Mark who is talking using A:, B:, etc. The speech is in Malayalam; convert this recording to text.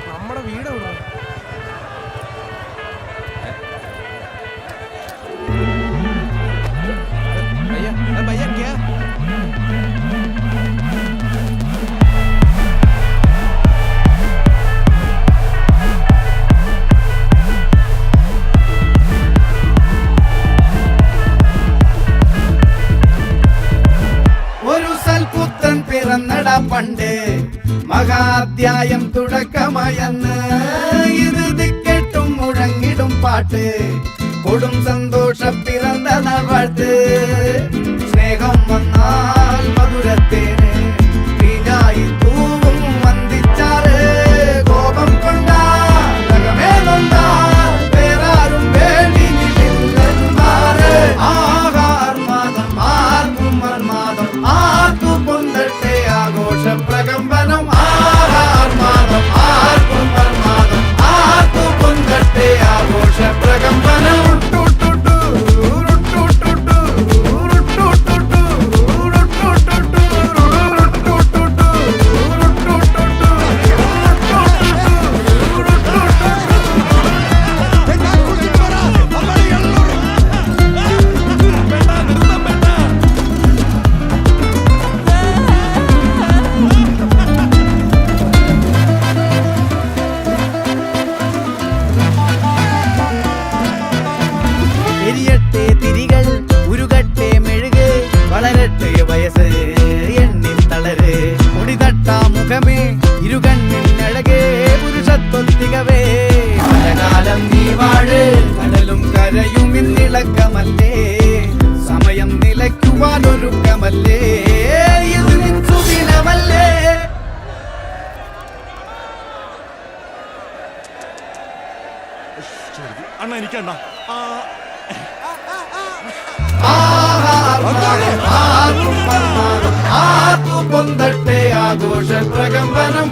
A: നമ്മുടെ വീട് എവിടെ? भैया क्या
B: ഒരു സൽപുത്രൻ പിറന്നടാ പണ്ട് മഹാധ്യായം തുടക്കമായെന്ന് ഇത് ദിക്കെട്ടും മുഴങ്ങിടും പാട്ട് കൊടും സന്തോഷം പിറന്ന നാൾവാഴ്ത്ത് സ്നേഹം വന്നാൽ മധുരത്തേന് തീനായി തൂവും വന്ദിച്ചാറ് കോപം കൊണ്ടാൽ വേറാരും വേണ്ടി നിന്നില്ലെന്നാറ് ആഹാർമാദം ആർക്കും മന്മാദം ആർക്കു പൊന്തട്ടെ ആഘോഷ പ്രകമ്പനം ആഹാർമാദം ആർക്കും മന്മാദം ആർക്കു പൊന്തട്ടെ ആഘോഷ പ്രകമ്പനം സമയം നിലയ്ക്കുവാനൊരുക്കമല്ലേ ഇത് നിൻസുദിനമല്ലേ
C: അണ്ണ എനിക്കണ്ണ
B: പൊന്തട്ടെ ആഘോഷ പ്രകമ്പനം